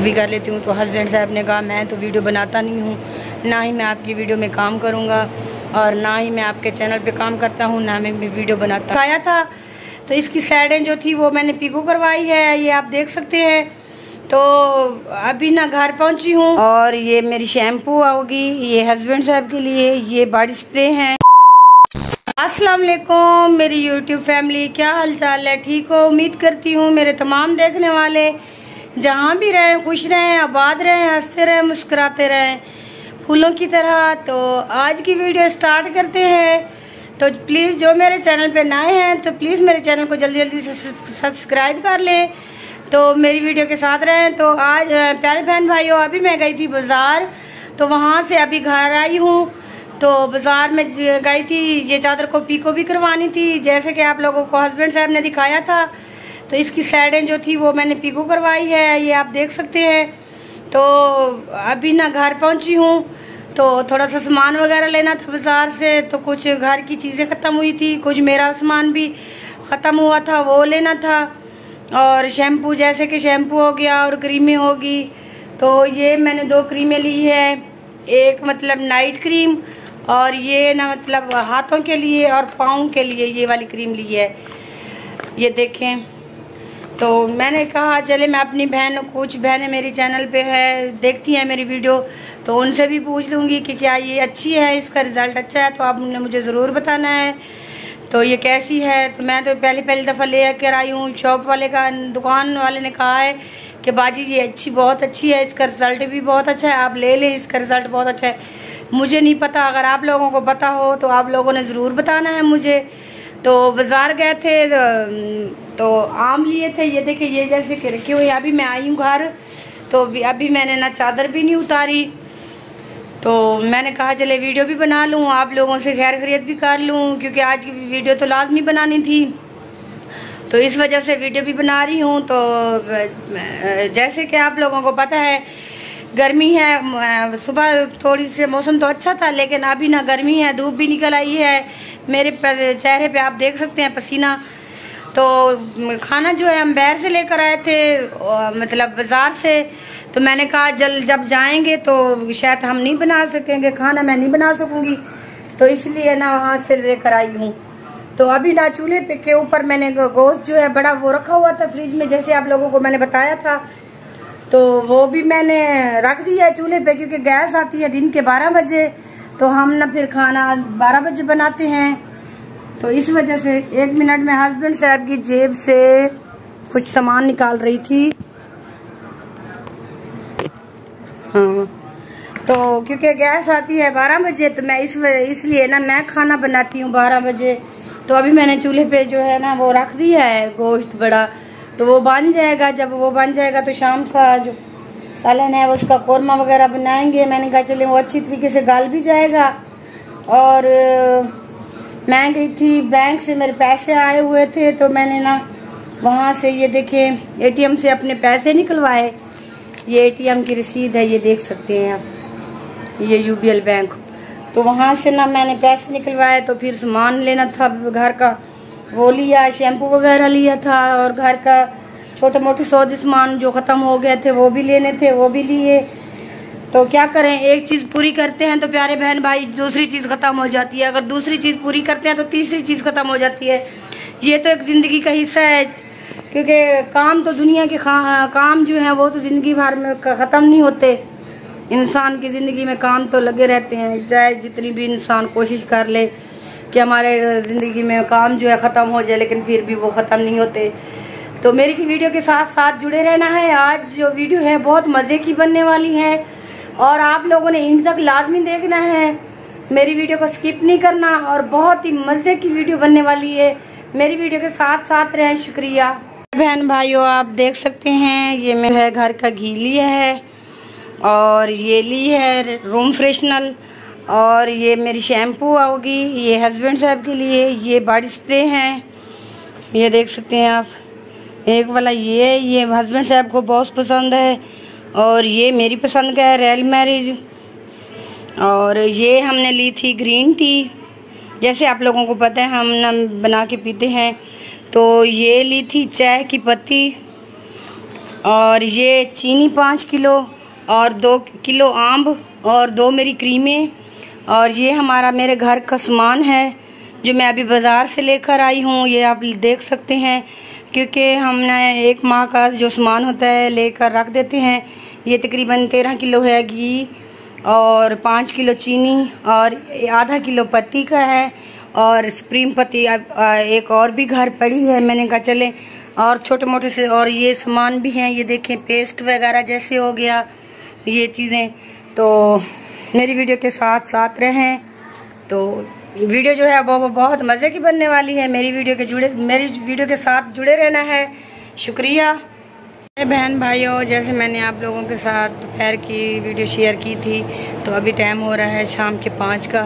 भी कर लेती हूँ। तो हस्बैंड साहब ने कहा मैं तो वीडियो बनाता नहीं हूँ, ना ही मैं आपकी वीडियो में काम करूँगा और ना ही मैं आपके चैनल पे काम करता हूँ, ना मैं वीडियो बनाता आया था। तो इसकी साइडें जो थी वो मैंने पिको करवाई है, ये आप देख सकते हैं। तो अभी ना घर पहुँची हूँ और ये मेरी शैम्पू होगी, ये हस्बैंड साहब के लिए, ये बॉडी स्प्रे हैं। अस्सलाम वालेकुम मेरी यूट्यूब फैमिली, क्या हाल चाल है? ठीक हो? उम्मीद करती हूँ मेरे तमाम देखने वाले जहाँ भी रहें खुश रहें, आबाद रहें, हंसते रहें, मुस्कुराते रहें फूलों की तरह। तो आज की वीडियो स्टार्ट करते हैं। तो प्लीज़ जो मेरे चैनल पे नए हैं तो प्लीज़ मेरे चैनल को जल्दी जल्दी से सब्सक्राइब कर लें, तो मेरी वीडियो के साथ रहें। तो आज प्यारे बहन भाइयों, अभी मैं गई थी बाज़ार, तो वहाँ से अभी घर आई हूँ। तो बाज़ार में गई थी, ये चादर को पीको भी करवानी थी, जैसे कि आप लोगों को हस्बैंड साहब ने दिखाया था। तो इसकी साइडें जो थी वो मैंने पीको करवाई है, ये आप देख सकते हैं। तो अभी ना घर पहुंची हूँ, तो थोड़ा सा सामान वगैरह लेना था बाज़ार से, तो कुछ घर की चीज़ें ख़त्म हुई थी, कुछ मेरा सामान भी ख़त्म हुआ था, वो लेना था। और शैम्पू, जैसे कि शैम्पू हो गया और क्रीमें होगी। तो ये मैंने 2 क्रीमें ली है, एक मतलब नाइट क्रीम और ये ना मतलब हाथों के लिए और पाँव के लिए ये वाली क्रीम ली है, ये देखें। तो मैंने कहा चले मैं अपनी बहन, कुछ बहनें मेरी चैनल पे है, देखती हैं मेरी वीडियो, तो उनसे भी पूछ लूँगी कि क्या ये अच्छी है, इसका रिज़ल्ट अच्छा है, तो आपने मुझे ज़रूर बताना है। तो ये कैसी है? तो मैं तो पहली दफ़ा ले कर आई हूँ। शॉप वाले का, दुकान वाले ने कहा है कि बाजी ये अच्छी, बहुत अच्छी है, इसका रिज़ल्ट भी बहुत अच्छा है, आप ले लें, इसका रिज़ल्ट बहुत अच्छा है। मुझे नहीं पता, अगर आप लोगों को पता हो तो आप लोगों ने ज़रूर बताना है मुझे। तो बाज़ार गए थे तो आम लिए थे, ये देखिए, ये जैसे कि रखे हुए। अभी मैं आई हूँ घर, तो अभी मैंने ना चादर भी नहीं उतारी, तो मैंने कहा चले वीडियो भी बना लूँ, आप लोगों से खैर खैरियत भी कर लूँ, क्योंकि आज की वीडियो तो लाजमी बनानी थी, तो इस वजह से वीडियो भी बना रही हूँ। तो जैसे कि आप लोगों को पता है गर्मी है, सुबह थोड़ी से मौसम तो अच्छा था, लेकिन अभी ना गर्मी है, धूप भी निकल आई है, मेरे चेहरे पे आप देख सकते हैं पसीना। तो खाना जो है हम बाहर से लेकर आए थे, मतलब बाज़ार से। तो मैंने कहा जब जाएंगे तो शायद हम नहीं बना सकेंगे, खाना मैं नहीं बना सकूंगी, तो इसलिए ना वहाँ से लेकर आई हूँ। तो अभी ना चूल्हे पे के ऊपर मैंने गोश्त जो है बड़ा वो रखा हुआ था फ्रिज में, जैसे आप लोगों को मैंने बताया था, तो वो भी मैंने रख दिया है चूल्हे पे, क्योंकि गैस आती है दिन के 12 बजे, तो हम ना फिर खाना 12 बजे बनाते हैं। तो इस वजह से 1 मिनट में हस्बैंड साहब की जेब से कुछ सामान निकाल रही थी। हाँ, तो क्योंकि गैस आती है 12 बजे, तो मैं इसलिए ना मैं खाना बनाती हूँ 12 बजे। तो अभी मैंने चूल्हे पे जो है ना वो रख दिया है गोश्त बड़ा, तो वो बन जाएगा। जब वो बन जाएगा तो शाम का जो सालन है उसका कोरमा वगैरह बनाएंगे। मैंने कहा चले वो अच्छी तरीके से गल भी जाएगा। और मैं गई थी बैंक से, मेरे पैसे आए हुए थे, तो मैंने ना वहाँ से ये देखिए एटीएम से अपने पैसे निकलवाए। ये एटीएम की रसीद है, ये देख सकते हैं आप, ये यूबीएल बैंक। तो वहाँ से ना मैंने पैसे निकलवाए, तो फिर सामान लेना था घर का, वो लिया, शैम्पू वगैरह लिया था, और घर का छोटे मोटे सौदे सामान जो खत्म हो गए थे वो भी लेने थे, वो भी लिए। तो क्या करें, एक चीज पूरी करते हैं तो प्यारे बहन भाई दूसरी चीज खत्म हो जाती है, अगर दूसरी चीज पूरी करते हैं तो तीसरी चीज खत्म हो जाती है। ये तो एक जिंदगी का हिस्सा है, क्योंकि काम तो दुनिया के काम जो है वो तो जिंदगी भर में खत्म नहीं होते। इंसान की जिंदगी में काम तो लगे रहते हैं, चाहे जितनी भी इंसान कोशिश कर ले कि हमारे जिंदगी में काम जो है खत्म हो जाए, लेकिन फिर भी वो खत्म नहीं होते। तो मेरी की वीडियो के साथ साथ जुड़े रहना है। आज जो वीडियो है बहुत मजे की बनने वाली है, और आप लोगों ने इन तक लाजमी देखना है, मेरी वीडियो को स्किप नहीं करना, और बहुत ही मजे की वीडियो बनने वाली है, मेरी वीडियो के साथ साथ रहें। शुक्रिया बहन भाइयों, आप देख सकते हैं ये मेरे घर का घी लिया है, और ये ली है रूम फ्रेशनर, और ये मेरी शैम्पू होगी, ये हस्बैंड साहब के लिए, ये बॉडी स्प्रे हैं, ये देख सकते हैं आप। एक वाला ये हस्बैंड साहब को बहुत पसंद है, और ये मेरी पसंद का है रॉयल मैरिज। और ये हमने ली थी ग्रीन टी, जैसे आप लोगों को पता है हम ना बना के पीते हैं। तो ये ली थी चाय की पत्ती, और ये चीनी 5 किलो और 2 किलो आम और 2 मेरी क्रीमें। और ये हमारा मेरे घर का सामान है जो मैं अभी बाज़ार से लेकर आई हूँ। ये आप देख सकते हैं, क्योंकि हमने 1 माह का जो सामान होता है लेकर रख देते हैं। ये तकरीबन 13 किलो है घी और 5 किलो चीनी और आधा किलो पत्ती का है और स्प्रिंग पत्ती एक और भी घर पड़ी है। मैंने कहा चले और छोटे मोटे से और ये सामान भी हैं। ये देखें पेस्ट वगैरह जैसे हो गया ये चीज़ें। तो मेरी वीडियो के साथ साथ रहें। तो वीडियो जो है वो बहुत मज़े की बनने वाली है। मेरी वीडियो के साथ जुड़े रहना है। शुक्रिया। बहन भाइयों, जैसे मैंने आप लोगों के साथ दोपहर की वीडियो शेयर की थी, तो अभी टाइम हो रहा है शाम के 5 का।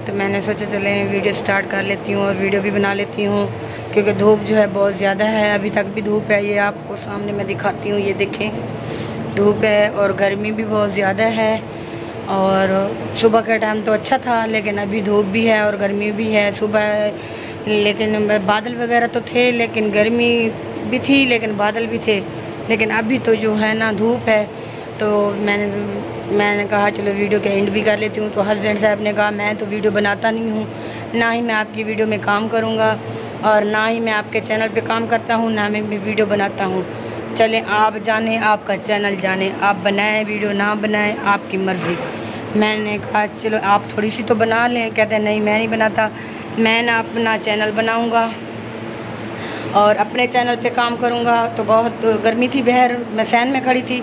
तो मैंने सोचा चले वीडियो स्टार्ट कर लेती हूँ और वीडियो भी बना लेती हूँ, क्योंकि धूप जो है बहुत ज़्यादा है। अभी तक भी धूप है, ये आपको सामने मैं दिखाती हूँ। ये देखें धूप है और गर्मी भी बहुत ज़्यादा है। और सुबह का टाइम तो अच्छा था, लेकिन अभी धूप भी है और गर्मी भी है। सुबह लेकिन बादल वगैरह तो थे, लेकिन गर्मी भी थी, लेकिन बादल भी थे। लेकिन अभी तो जो है ना धूप है। तो मैंने कहा चलो वीडियो के एंड भी कर लेती हूँ। तो हस्बैंड साहब ने कहा मैं तो वीडियो बनाता नहीं हूँ, ना ही मैं आपकी वीडियो में काम करूँगा और ना ही मैं आपके चैनल पे काम करता हूँ, ना मैं वीडियो बनाता हूँ। चलें आप जाने, आपका चैनल जाने, आप बनाएं वीडियो ना बनाएं आपकी मर्ज़ी। मैंने कहा चलो आप थोड़ी सी तो बना लें। कहते हैं नहीं मैं नहीं बनाता, मैं ना अपना चैनल बनाऊँगा और अपने चैनल पे काम करूँगा। तो बहुत गर्मी थी, बहर मैं फैन में खड़ी थी।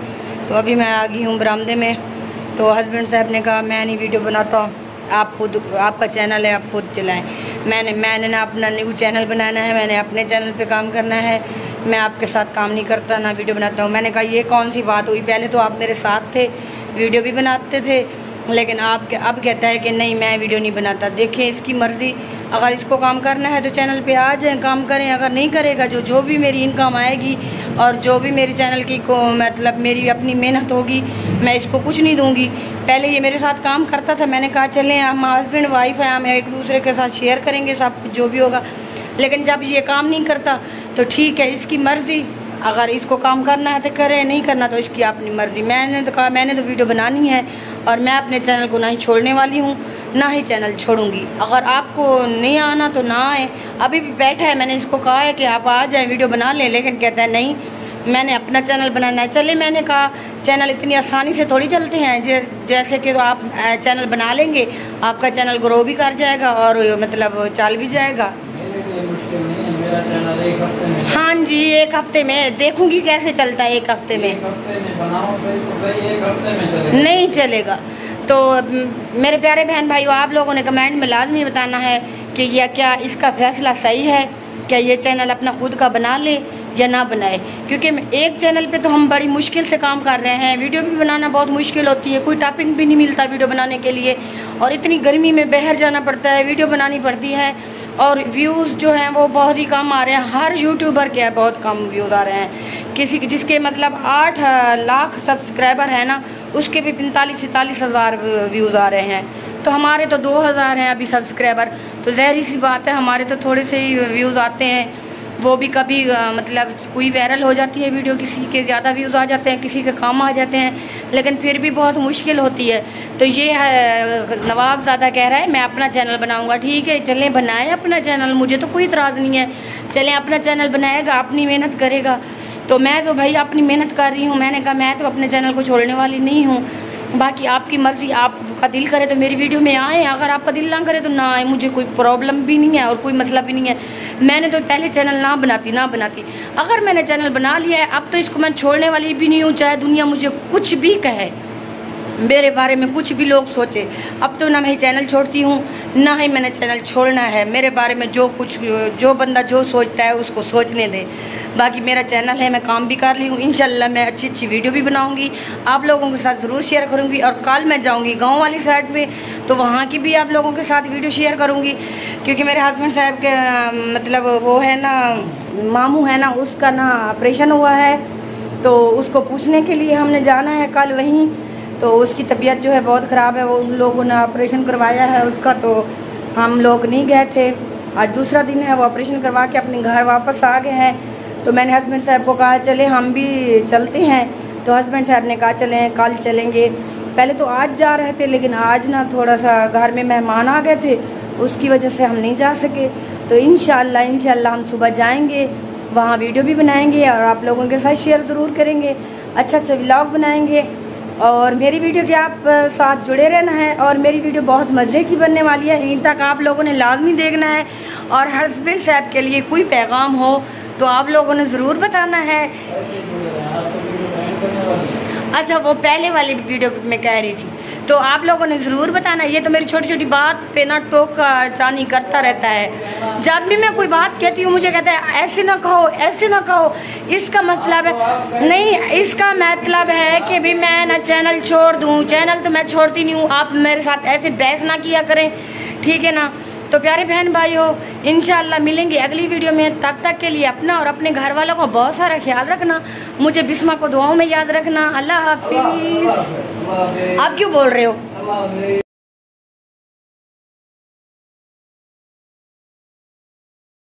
तो अभी मैं आ गई हूँ बरामदे में। तो हस्बैंड साहब ने कहा मैं नहीं वीडियो बनाता, आप खुद, आपका चैनल है आप खुद चलाएं। मैंने ना अपना न्यू चैनल बनाना है, मैंने अपने चैनल पे काम करना है। मैं आपके साथ काम नहीं करता, ना वीडियो बनाता हूँ। मैंने कहा ये कौन सी बात हुई, पहले तो आप मेरे साथ थे, वीडियो भी बनाते थे, लेकिन अब कहता है कि नहीं मैं वीडियो नहीं बनाता। देखें इसकी मर्ज़ी, अगर इसको काम करना है तो चैनल पे आ जाए काम करें। अगर नहीं करेगा, जो भी मेरी इनकम आएगी और जो भी मेरी चैनल की मतलब मेरी अपनी मेहनत होगी, मैं इसको कुछ नहीं दूंगी। पहले ये मेरे साथ काम करता था, मैंने कहा चलें हम हस्बैंड वाइफ हैं, हम एक दूसरे के साथ शेयर करेंगे सब कुछ जो भी होगा। लेकिन जब ये काम नहीं करता तो ठीक है, इसकी मर्ज़ी, अगर इसको काम करना है तो करे, नहीं करना तो इसकी अपनी मर्ज़ी। मैंने तो कहा मैंने तो वीडियो बनानी है और मैं अपने चैनल को ना ही छोड़ने वाली हूँ, ना ही चैनल छोड़ूंगी। अगर आपको नहीं आना तो ना आए। अभी भी बैठा है, मैंने इसको कहा है कि आप आ जाएं वीडियो बना लें, लेकिन कहता है नहीं मैंने अपना चैनल बनाना है। चले मैंने कहा चैनल इतनी आसानी से थोड़ी चलते हैं, जैसे कि तो आप चैनल बना लेंगे, आपका चैनल ग्रो भी कर जाएगा और मतलब चल भी जाएगा। हाँ जी, 1 हफ्ते में देखूंगी कैसे चलता है। 1 हफ्ते में नहीं चलेगा। तो मेरे प्यारे बहन भाइयों, आप लोगों ने कमेंट में लाजमी बताना है कि यह क्या इसका फैसला सही है, क्या ये चैनल अपना खुद का बना ले या ना बनाए। क्योंकि एक चैनल पे तो हम बड़ी मुश्किल से काम कर रहे हैं, वीडियो भी बनाना बहुत मुश्किल होती है, कोई टॉपिक भी नहीं मिलता वीडियो बनाने के लिए, और इतनी गर्मी में बाहर जाना पड़ता है, वीडियो बनानी पड़ती है, और व्यूज़ जो हैं वो बहुत ही कम आ रहे हैं। हर यूट्यूबर के बहुत कम व्यूज़ आ रहे हैं। किसी जिसके मतलब 8 लाख सब्सक्राइबर है ना, उसके भी 45-46 हज़ार व्यूज़ आ रहे हैं। तो हमारे तो 2000 हैं अभी सब्सक्राइबर। तो ज़ाहिर सी बात है हमारे तो थोड़े से ही व्यूज़ आते हैं, वो भी कभी मतलब कोई वायरल हो जाती है वीडियो, किसी के ज़्यादा व्यूज़ आ जाते हैं, किसी के कम आ जाते हैं, लेकिन फिर भी बहुत मुश्किल होती है। तो ये नवाब ज़्यादा कह रहा है मैं अपना चैनल बनाऊंगा। ठीक है, चलें बनाए अपना चैनल, मुझे तो कोई इतराज़ नहीं है। चलें अपना चैनल बनाएगा, अपनी मेहनत करेगा। तो मैं तो भाई अपनी मेहनत कर रही हूँ। मैंने कहा मैं तो अपने चैनल को छोड़ने वाली नहीं हूँ। बाकी आपकी मर्ज़ी, आपका दिल करे तो मेरी वीडियो में आए, अगर आपका दिल ना करे तो ना आए, मुझे कोई प्रॉब्लम भी नहीं है और कोई मसला भी नहीं है। मैंने तो पहले चैनल ना बनाती। अगर मैंने चैनल बना लिया है, अब तो इसको मैं छोड़ने वाली भी नहीं हूँ, चाहे दुनिया मुझे कुछ भी कहे, मेरे बारे में कुछ भी लोग सोचे। अब तो ना मैं चैनल छोड़ती हूँ, ना ही मैंने चैनल छोड़ना है। मेरे बारे में जो बंदा जो सोचता है उसको सोचने दे। बाकी मेरा चैनल है, मैं काम भी कर रही हूँ। इंशाल्लाह मैं अच्छी वीडियो भी बनाऊंगी, आप लोगों के साथ ज़रूर शेयर करूंगी। और कल मैं जाऊंगी गांव वाली साइड में, तो वहाँ की भी आप लोगों के साथ वीडियो शेयर करूंगी। क्योंकि मेरे हस्बैंड साहब के मतलब वो है ना, मामू है ना, उसका ना ऑपरेशन हुआ है, तो उसको पूछने के लिए हमने जाना है कल वहीं। तो उसकी तबीयत जो है बहुत ख़राब है, वो उन लोगों ने ऑपरेशन करवाया है उसका, तो हम लोग नहीं गए थे। आज दूसरा दिन है, वो ऑपरेशन करवा के अपने घर वापस आ गए हैं। तो मैंने हस्बैंड साहब को कहा चले हम भी चलते हैं। तो हस्बैंड साहब ने कहा चलें, कल चलेंगे। पहले तो आज जा रहे थे, लेकिन आज ना थोड़ा सा घर में मेहमान आ गए थे, उसकी वजह से हम नहीं जा सके। तो इंशाल्लाह हम सुबह जाएंगे, वहाँ वीडियो भी बनाएंगे और आप लोगों के साथ शेयर ज़रूर करेंगे, अच्छा व्लॉग बनाएंगे। और मेरी वीडियो के आप साथ जुड़े रहना है और मेरी वीडियो बहुत मज़े की बनने वाली है, इन तक आप लोगों ने लाजमी देखना है। और हस्बैंड साहब के लिए कोई पैगाम हो तो आप लोगों ने ज़रूर बताना है। अच्छा, वो पहले वाली वीडियो में कह रही थी, तो आप लोगों ने ज़रूर बताना। ये तो मेरी छोटी छोटी बात पे ना टोका चानी करता रहता है। जब भी मैं कोई बात कहती हूँ मुझे कहता है ऐसे ना कहो, ऐसे ना कहो। इसका मतलब है नहीं, इसका मतलब है कि भी मैं ना चैनल छोड़ दूँ। चैनल तो मैं छोड़ती नहीं हूँ, आप मेरे साथ ऐसे बहस ना किया करें, ठीक है ना। तो प्यारे बहन भाई हो, इंशाल्लाह मिलेंगे अगली वीडियो में। तब तक के लिए अपना और अपने घर वालों का बहुत सारा ख्याल रखना। मुझे बिस्मा को दुआओं में याद रखना। अल्लाह हाफिज। आप क्यों बोल रहे हो?